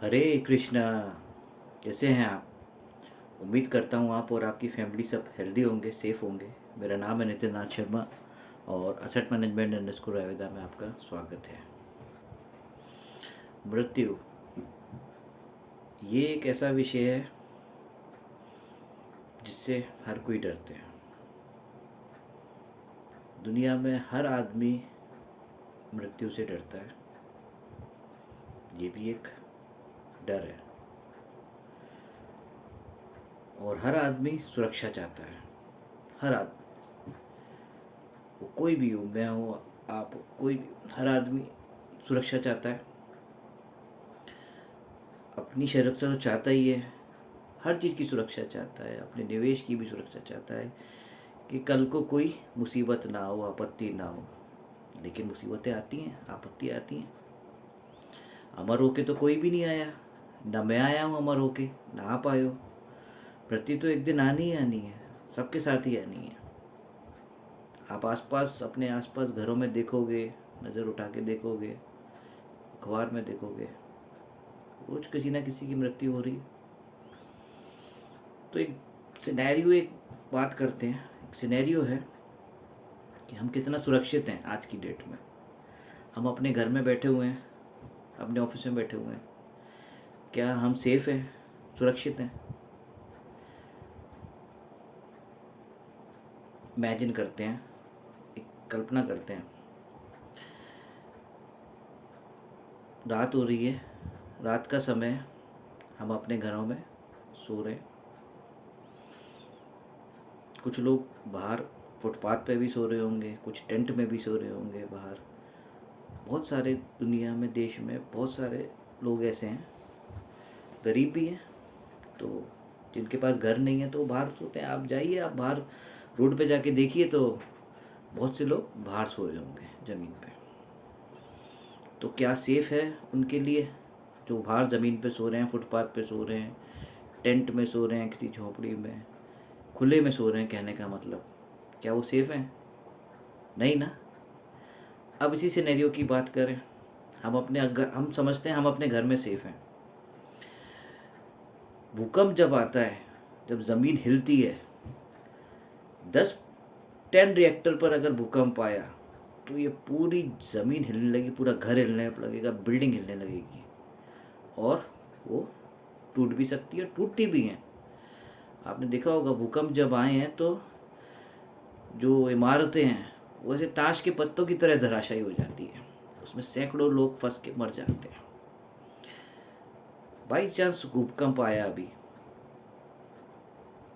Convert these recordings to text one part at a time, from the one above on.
हरे कृष्णा। कैसे हैं आप? उम्मीद करता हूँ आप और आपकी फैमिली सब हेल्दी होंगे, सेफ होंगे। मेरा नाम है नितिन नाथ शर्मा और असेट मैनेजमेंट अंडरस्कोर आवेदा में आपका स्वागत है। मृत्यु ये एक ऐसा विषय है जिससे हर कोई डरते हैं। दुनिया में हर आदमी मृत्यु से डरता है। ये भी एक डर है और हर आदमी सुरक्षा चाहता है। हर आदमी, वो कोई भी हो, मैं हो, आप हो, कोई भी, हर आदमी सुरक्षा चाहता है। अपनी सुरक्षा तो चाहता ही है, हर चीज़ की सुरक्षा चाहता है, अपने निवेश की भी सुरक्षा चाहता है कि कल को कोई मुसीबत ना हो, आपत्ति ना हो। लेकिन मुसीबतें आती हैं, आपत्ति आती हैं। अमर होके तो कोई भी नहीं आया, ना मैं आया हूँ अमर होके, ना आप आए हो। मृत्यु तो एक दिन आनी ही आनी है, सबके साथ ही आनी है। आप आसपास, अपने आसपास घरों में देखोगे, नज़र उठा के देखोगे, अखबार में देखोगे, रोज किसी ना किसी की मृत्यु हो रही है। तो एक सिनेरियो, एक बात करते हैं। एक सिनेरियो है कि हम कितना सुरक्षित हैं आज की डेट में। हम अपने घर में बैठे हुए हैं, अपने ऑफिस में बैठे हुए हैं। क्या हम सेफ हैं, सुरक्षित हैं? इमेजिन करते हैं, एक कल्पना करते हैं। रात हो रही है, रात का समय, हम अपने घरों में सो रहे हैं। कुछ लोग बाहर फुटपाथ पे भी सो रहे होंगे, कुछ टेंट में भी सो रहे होंगे बाहर। बहुत सारे, दुनिया में, देश में बहुत सारे लोग ऐसे हैं, गरीब भी हैं, तो जिनके पास घर नहीं है तो वो बाहर सोते हैं। आप जाइए, आप बाहर रोड पे जाके देखिए तो बहुत से लोग बाहर सो रहे होंगे ज़मीन पे। तो क्या सेफ़ है उनके लिए जो बाहर ज़मीन पे सो रहे हैं, फुटपाथ पे सो रहे हैं, टेंट में सो रहे हैं, किसी झोपड़ी में, खुले में सो रहे हैं? कहने का मतलब, क्या वो सेफ़ हैं? नहीं ना। अब इसी सिनेरियो की बात करें। हम समझते हैं हम अपने घर में सेफ़ हैं। भूकंप जब आता है, जब ज़मीन हिलती है, 10 रिएक्टर पर अगर भूकंप आया तो ये पूरी ज़मीन हिलने लगी, पूरा घर हिलने लगेगा, बिल्डिंग हिलने लगेगी। और वो टूट भी सकती है, टूटती भी हैं। आपने देखा होगा भूकंप जब आए हैं तो जो इमारतें हैं वो ऐसे ताश के पत्तों की तरह धराशायी हो जाती है। उसमें सैकड़ों लोग फंस के मर जाते हैं। बाई चांस भूकंप आया अभी,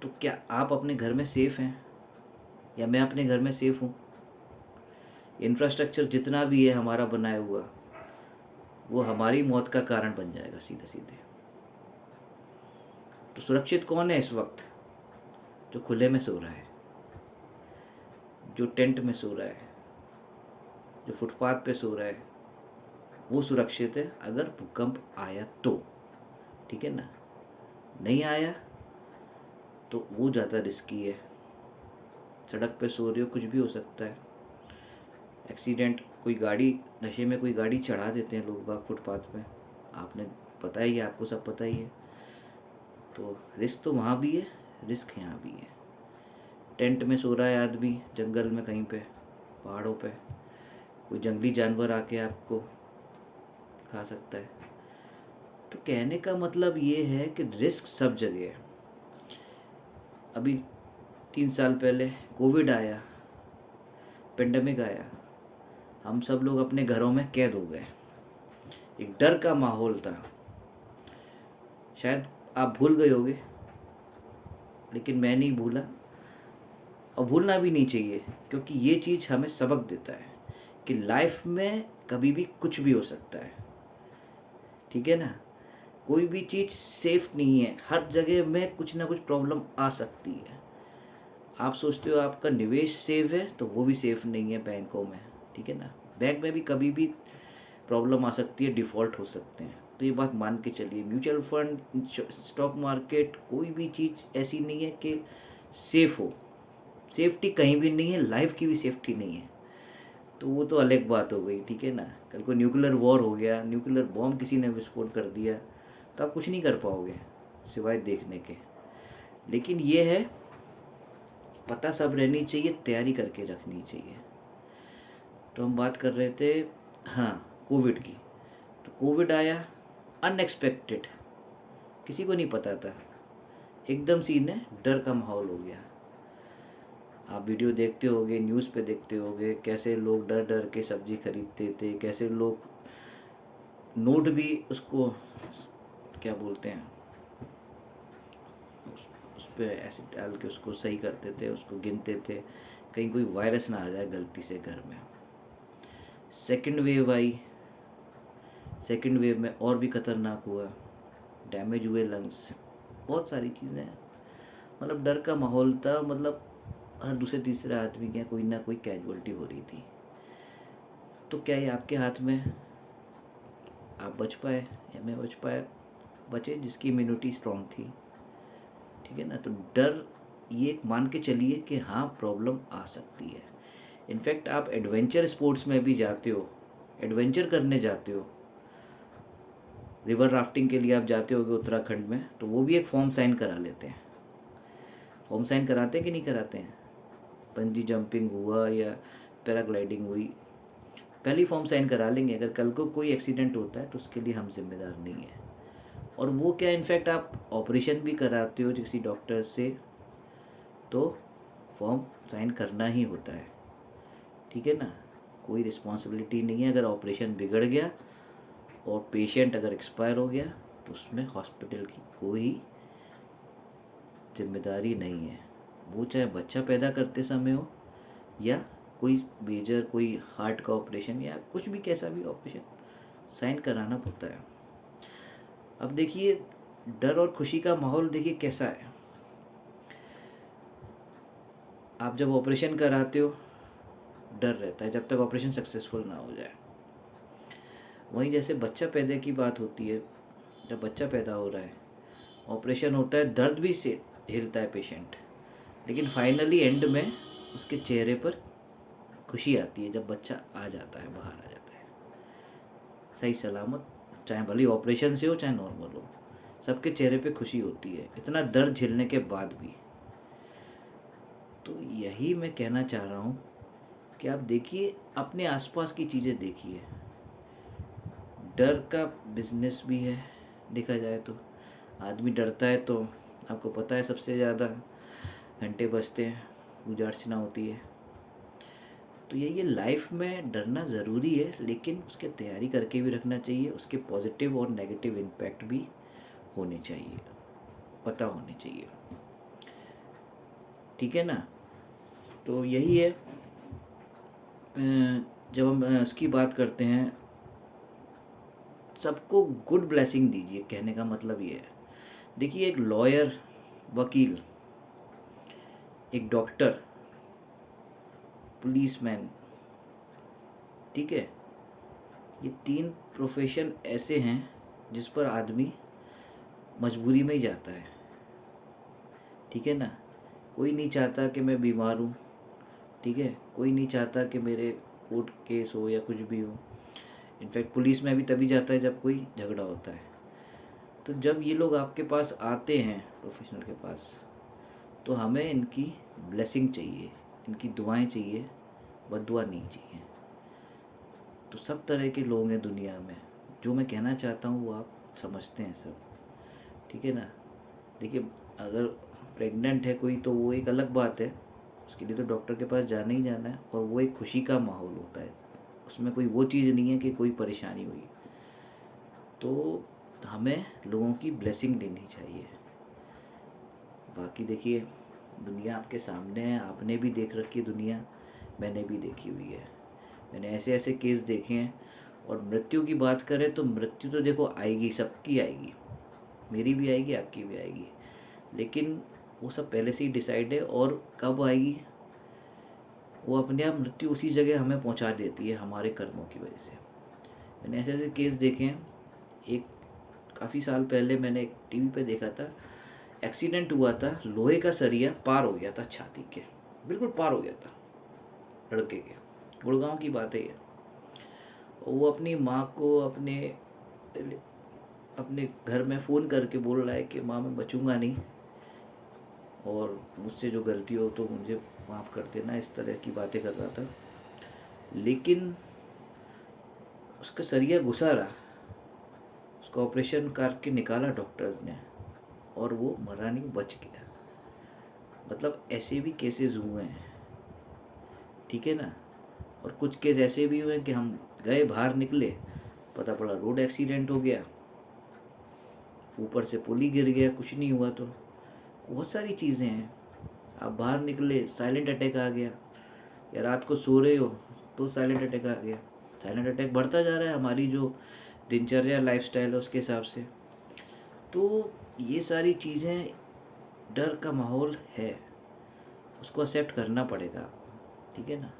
तो क्या आप अपने घर में सेफ़ हैं, या मैं अपने घर में सेफ़ हूँ? इंफ्रास्ट्रक्चर जितना भी है हमारा बनाया हुआ, वो हमारी मौत का कारण बन जाएगा सीधे सीधे। तो सुरक्षित कौन है इस वक्त? जो खुले में सो रहा है, जो टेंट में सो रहा है, जो फुटपाथ पे सो रहा है, वो सुरक्षित है अगर भूकंप आया तो। ठीक है ना? नहीं आया तो वो ज़्यादा रिस्की है। सड़क पे सो रहे हो, कुछ भी हो सकता है। एक्सीडेंट, कोई गाड़ी, नशे में कोई गाड़ी चढ़ा देते हैं लोग बाग फुटपाथ पे, आपने पता ही है, आपको सब पता ही है। तो रिस्क तो वहाँ भी है, रिस्क यहाँ भी है। टेंट में सो रहा है आदमी, जंगल में कहीं पे, पहाड़ों पे, कोई जंगली जानवर आके आपको खा सकता है। तो कहने का मतलब ये है कि रिस्क सब जगह है। अभी 3 साल पहले कोविड आया, पेंडेमिक आया, हम सब लोग अपने घरों में कैद हो गए। एक डर का माहौल था। शायद आप भूल गए होगे, लेकिन मैं नहीं भूला, और भूलना भी नहीं चाहिए, क्योंकि ये चीज़ हमें सबक देता है कि लाइफ में कभी भी कुछ भी हो सकता है। ठीक है ना? कोई भी चीज़ सेफ नहीं है, हर जगह में कुछ ना कुछ प्रॉब्लम आ सकती है। आप सोचते हो आपका निवेश सेफ है, तो वो भी सेफ नहीं है बैंकों में। ठीक है ना? बैंक में भी कभी भी प्रॉब्लम आ सकती है, डिफ़ॉल्ट हो सकते हैं। तो ये बात मान के चलिए, म्यूचुअल फंड, स्टॉक मार्केट, कोई भी चीज़ ऐसी नहीं है कि सेफ़ हो। सेफ्टी कहीं भी नहीं है, लाइफ की भी सेफ्टी नहीं है। तो वो तो अलग बात हो गई। ठीक है ना? कल को न्यूक्लियर वॉर हो गया, न्यूक्लियर बॉम्ब किसी ने विस्फोट कर दिया, तो आप कुछ नहीं कर पाओगे सिवाय देखने के। लेकिन ये है, पता सब रहनी चाहिए, तैयारी करके रखनी चाहिए। तो हम बात कर रहे थे, हाँ, कोविड की। तो कोविड आया अनएक्सपेक्टेड, किसी को नहीं पता था, एकदम सीन है, डर का माहौल हो गया। आप वीडियो देखते होगे, न्यूज़ पे देखते होगे, कैसे लोग डर डर के सब्जी खरीदते थे, कैसे लोग नोट भी उसको क्या बोलते हैं, उस पर एसिड डाल के उसको सही करते थे, उसको गिनते थे, कहीं कोई वायरस ना आ जाए गलती से घर में। सेकंड वेव आई, सेकंड वेव में और भी खतरनाक हुआ, डैमेज हुए लंग्स, बहुत सारी चीज़ें, मतलब डर का माहौल था। मतलब हर दूसरे तीसरे आदमी के कोई ना कोई कैजुअलिटी हो रही थी। तो क्या ये आपके हाथ में, आप बच पाए या मैं बच पाया? बचे जिसकी इम्यूनिटी स्ट्रांग थी, ठीक है ना। तो डर ये मान के चलिए कि हाँ, प्रॉब्लम आ सकती है। इनफैक्ट आप एडवेंचर स्पोर्ट्स में भी जाते हो, एडवेंचर करने जाते हो, रिवर राफ्टिंग के लिए आप जाते होगे उत्तराखंड में, तो वो भी एक फॉर्म साइन करा लेते हैं। फॉर्म साइन कराते हैं कि नहीं कराते हैं? पंजी जंपिंग हुआ या पैराग्लाइडिंग हुई, पहले फॉर्म साइन करा लेंगे। अगर कल को कोई एक्सीडेंट होता है तो उसके लिए हम जिम्मेदार नहीं हैं। और वो क्या, इनफैक्ट आप ऑपरेशन भी कराते हो किसी डॉक्टर से तो फॉर्म साइन करना ही होता है, ठीक है ना। कोई रिस्पॉन्सिबिलिटी नहीं है। अगर ऑपरेशन बिगड़ गया और पेशेंट अगर एक्सपायर हो गया तो उसमें हॉस्पिटल की कोई जिम्मेदारी नहीं है। वो चाहे बच्चा पैदा करते समय हो या कोई मेजर, कोई हार्ट का ऑपरेशन या कुछ भी, कैसा भी ऑपरेशन, साइन कराना पड़ता है। अब देखिए, डर और खुशी का माहौल देखिए कैसा है। आप जब ऑपरेशन कराते हो डर रहता है जब तक ऑपरेशन सक्सेसफुल ना हो जाए। वहीं जैसे बच्चा पैदा की बात होती है, जब बच्चा पैदा हो रहा है, ऑपरेशन होता है, दर्द भी से झेलता है पेशेंट, लेकिन फाइनली एंड में उसके चेहरे पर खुशी आती है जब बच्चा आ जाता है, बाहर आ जाता है सही सलामत। चाहे भले ऑपरेशन से हो चाहे नॉर्मल हो, सबके चेहरे पे खुशी होती है, इतना दर्द झेलने के बाद भी। तो यही मैं कहना चाह रहा हूँ कि आप देखिए, अपने आसपास की चीज़ें देखिए। डर का बिजनेस भी है देखा जाए तो। आदमी डरता है तो आपको पता है सबसे ज़्यादा घंटे बजते हैं, पूजा अर्चना होती है। तो ये लाइफ में डरना ज़रूरी है, लेकिन उसकी तैयारी करके भी रखना चाहिए। उसके पॉजिटिव और नेगेटिव इम्पैक्ट भी होने चाहिए, पता होने चाहिए, ठीक है ना। तो यही है, जब हम उसकी बात करते हैं, सबको गुड ब्लेसिंग दीजिए, कहने का मतलब ये है। देखिए, एक लॉयर, वकील, एक डॉक्टर, पुलिसमैन, ठीक है, ये तीन प्रोफेशन ऐसे हैं जिस पर आदमी मजबूरी में ही जाता है, ठीक है ना। कोई नहीं चाहता कि मैं बीमार हूँ, ठीक है, कोई नहीं चाहता कि मेरे कोर्ट केस हो या कुछ भी हो। इनफैक्ट पुलिस में भी तभी जाता है जब कोई झगड़ा होता है। तो जब ये लोग आपके पास आते हैं प्रोफेशनल के पास, तो हमें इनकी ब्लेसिंग चाहिए, इनकी दुआएं चाहिए, बद्दुआ नहीं चाहिए। तो सब तरह के लोग हैं दुनिया में, जो मैं कहना चाहता हूँ वो आप समझते हैं सब, ठीक है ना। देखिए, अगर प्रेग्नेंट है कोई तो वो एक अलग बात है, उसके लिए तो डॉक्टर के पास जाना ही जाना है, और वो एक खुशी का माहौल होता है, उसमें कोई वो चीज़ नहीं है कि कोई परेशानी हुई। तो हमें लोगों की ब्लेसिंग लेनी चाहिए। बाकी देखिए, दुनिया आपके सामने है, आपने भी देख रखी है दुनिया, मैंने भी देखी हुई है। मैंने ऐसे ऐसे केस देखे हैं। और मृत्यु की बात करें तो मृत्यु तो देखो आएगी, सबकी आएगी, मेरी भी आएगी, आपकी भी आएगी, लेकिन वो सब पहले से ही डिसाइड है। और कब आएगी, वो अपने आप मृत्यु उसी जगह हमें पहुंचा देती है हमारे कर्मों की वजह से। मैंने ऐसे ऐसे केस देखे हैं। एक काफ़ी साल पहले मैंने एक टीवी पे देखा था, एक्सीडेंट हुआ था, लोहे का सरिया पार हो गया था छाती के, बिल्कुल पार हो गया था लड़के के, गुड़गांव की बात है ये। वो अपनी माँ को अपने अपने घर में फ़ोन करके बोल रहा है कि माँ मैं बचूंगा नहीं, और मुझसे जो गलती हो तो मुझे माफ़ कर देना, इस तरह की बातें कर रहा था। लेकिन उसका सरिया घुसा रहा, उसका ऑपरेशन करके निकाला डॉक्टर्स ने, और वो मरा नहीं, बच गया। मतलब ऐसे भी केसेस हुए हैं, ठीक है ना। और कुछ केस ऐसे भी हुए कि हम गए बाहर निकले, पता पड़ा रोड एक्सीडेंट हो गया, ऊपर से पुल ही गिर गया, कुछ नहीं हुआ। तो बहुत सारी चीज़ें हैं। आप बाहर निकले, साइलेंट अटैक आ गया, या रात को सो रहे हो तो साइलेंट अटैक आ गया। साइलेंट अटैक बढ़ता जा रहा है हमारी जो दिनचर्या लाइफस्टाइल है उसके हिसाब से। तो ये सारी चीज़ें, डर का माहौल है, उसको एक्सेप्ट करना पड़ेगा आपको, ठीक है ना।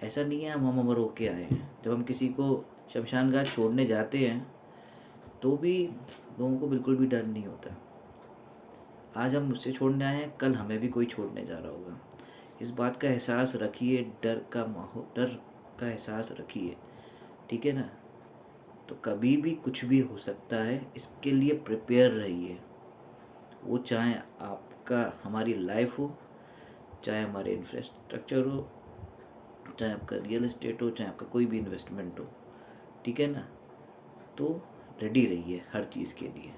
ऐसा नहीं है हम अमर होके आए हैं। जब हम किसी को शमशान घाट छोड़ने जाते हैं तो भी लोगों को बिल्कुल भी डर नहीं होता। आज हम मुझसे छोड़ने आए हैं, कल हमें भी कोई छोड़ने जा रहा होगा। इस बात का एहसास रखिए, डर का माहौल, डर का एहसास रखिए, ठीक है ना। तो कभी भी कुछ भी हो सकता है, इसके लिए प्रिपेयर रहिए। वो चाहे आपका हमारी लाइफ हो, चाहे हमारे इंफ्रास्ट्रक्चर हो, चाहे आपका रियल एस्टेट हो, चाहे आपका कोई भी इन्वेस्टमेंट हो, ठीक है ना। तो रेडी रहिए हर चीज़ के लिए।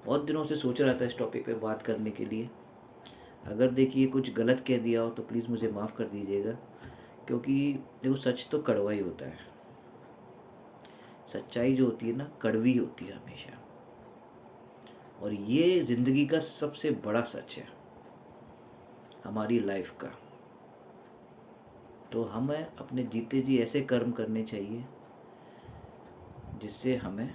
बहुत दिनों से सोच रहा था इस टॉपिक पे बात करने के लिए। अगर देखिए कुछ गलत कह दिया हो तो प्लीज़ मुझे माफ़ कर दीजिएगा, क्योंकि देखो सच तो कड़वा ही होता है। सच्चाई जो होती है ना, कड़वी होती है हमेशा, और ये ज़िंदगी का सबसे बड़ा सच है हमारी लाइफ का। तो हमें अपने जीते जी ऐसे कर्म करने चाहिए जिससे हमें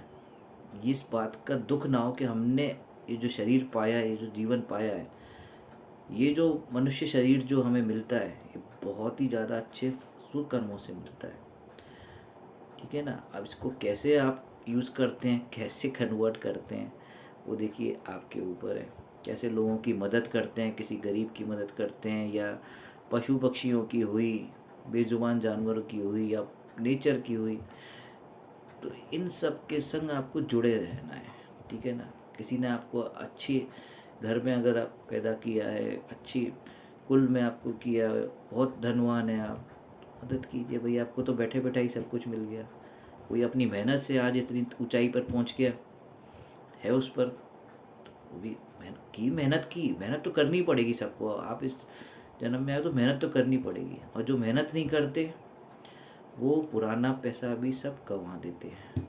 इस बात का दुख ना हो कि हमने ये जो शरीर पाया है, ये जो जीवन पाया है, ये जो मनुष्य शरीर जो हमें मिलता है, ये बहुत ही ज़्यादा अच्छे सुकर्मों से मिलता है, ठीक है ना। अब इसको कैसे आप यूज़ करते हैं, कैसे कन्वर्ट करते हैं, वो देखिए आपके ऊपर है। कैसे लोगों की मदद करते हैं, किसी गरीब की मदद करते हैं, या पशु पक्षियों की हुई, बेजुबान जानवरों की हुई, या नेचर की हुई, तो इन सब के संग आपको जुड़े रहना है, ठीक है ना। किसी ने आपको अच्छी घर में अगर आप पैदा किया है, अच्छी कुल में आपको किया है, बहुत धनवान है आप, मदद कीजिए भाई। आपको तो बैठे बैठे ही सब कुछ मिल गया। कोई अपनी मेहनत से आज इतनी ऊंचाई पर पहुंच गया है, उस पर तो वो भी मेहनत की, मेहनत तो करनी पड़ेगी सबको। आप इस जन्म में आए तो मेहनत तो करनी पड़ेगी, और जो मेहनत नहीं करते वो पुराना पैसा भी सब गंवा देते हैं।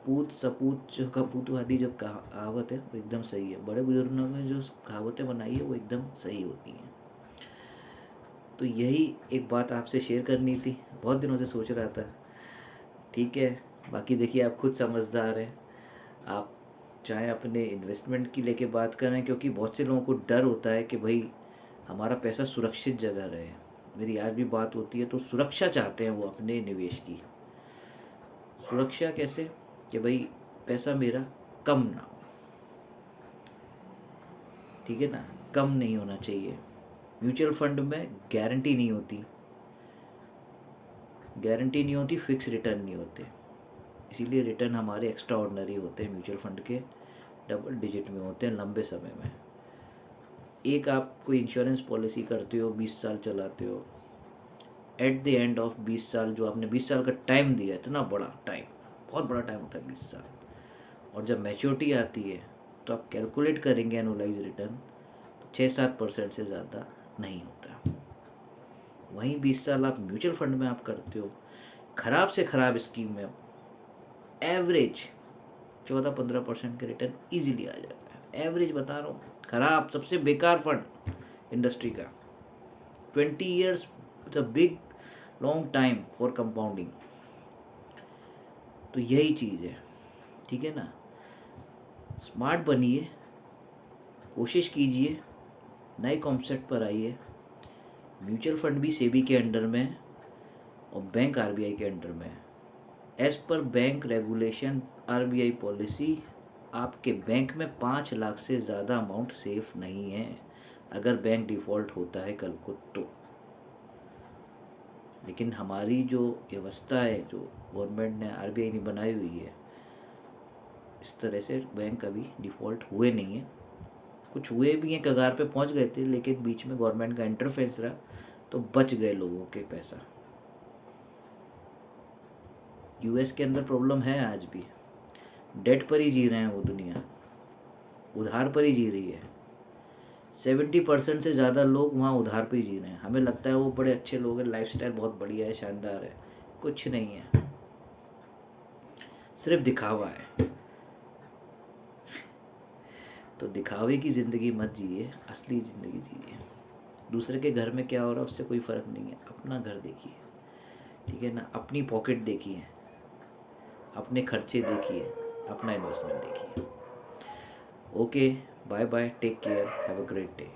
पूत सपूत जो कपूत वाली जो कहावत है वो एकदम सही है। बड़े बुजुर्गों ने जो कहावतें बनाई है वो एकदम सही होती हैं। तो यही एक बात आपसे शेयर करनी थी, बहुत दिनों से सोच रहा था, ठीक है। बाकी देखिए आप खुद समझदार हैं। आप चाहे अपने इन्वेस्टमेंट की लेके बात करें, क्योंकि बहुत से लोगों को डर होता है कि भाई हमारा पैसा सुरक्षित जगह रहे। मेरी आज भी बात होती है, तो सुरक्षा चाहते हैं वो अपने निवेश की। सुरक्षा कैसे, कि भाई पैसा मेरा कम ना हो, ठीक है ना, कम नहीं होना चाहिए। म्यूचुअल फंड में गारंटी नहीं होती, गारंटी नहीं होती, फिक्स रिटर्न नहीं होते, इसीलिए रिटर्न हमारे एक्स्ट्रा ऑर्डनरी होते हैं। म्यूचुअल फंड के डबल डिजिट में होते हैं लंबे समय में। एक आप कोई इंश्योरेंस पॉलिसी करते हो, 20 साल चलाते हो, एट द एंड ऑफ 20 साल जो आपने 20 साल का टाइम दिया, इतना बड़ा टाइम, बहुत बड़ा टाइम होता है 20 साल, और जब मैच्योरिटी आती है तो आप कैलकुलेट करेंगे एनुअलाइज रिटर्न, तो 6-7% से ज़्यादा नहीं होता। वहीं 20 साल आप म्यूचुअल फंड में आप करते हो, ख़राब से ख़राब स्कीम में एवरेज 14-15% का रिटर्न ईजिली आ जाता है। एवरेज बता रहा हूँ, ख़राब सबसे बेकार फंड इंडस्ट्री का। 20 years it's a big long time for compounding. तो यही चीज़ है, ठीक है ना। स्मार्ट बनिए, कोशिश कीजिए, नए कॉन्सेप्ट पर आइए। म्यूचुअल फंड भी सेबी के अंडर में है, और बैंक आरबीआई के अंडर में है। As per bank regulation RBI policy, आपके बैंक में 5 लाख से ज़्यादा अमाउंट सेफ नहीं है। अगर बैंक डिफ़ॉल्ट होता है कल को तो लेकिन हमारी जो व्यवस्था है, जो गवर्नमेंट ने, आरबीआई ने बनाई हुई है, इस तरह से बैंक अभी डिफ़ॉल्ट हुए नहीं हैं। कुछ हुए भी हैं, कगार पे पहुंच गए थे, लेकिन बीच में गवर्नमेंट का इंटरफेरेंस रहा तो बच गए लोगों के पैसा। यूएस के अंदर प्रॉब्लम है आज भी, डेट पर ही जी रहे हैं वो दुनिया, उधार पर ही जी रही है। 70% से ज़्यादा लोग वहाँ उधार पे ही जी रहे हैं। हमें लगता है वो बड़े अच्छे लोग हैं, लाइफस्टाइल बहुत बढ़िया है, शानदार है, कुछ नहीं है, सिर्फ दिखावा है। तो दिखावे की ज़िंदगी मत जिए, असली ज़िंदगी जिए। दूसरे के घर में क्या हो रहा है उससे कोई फ़र्क नहीं है, अपना घर देखिए, ठीक है ना, अपनी पॉकेट देखिए, अपने खर्चे देखिए, अपना इन्वेस्टमेंट देखिए। Okay, bye bye, take care, have a great day.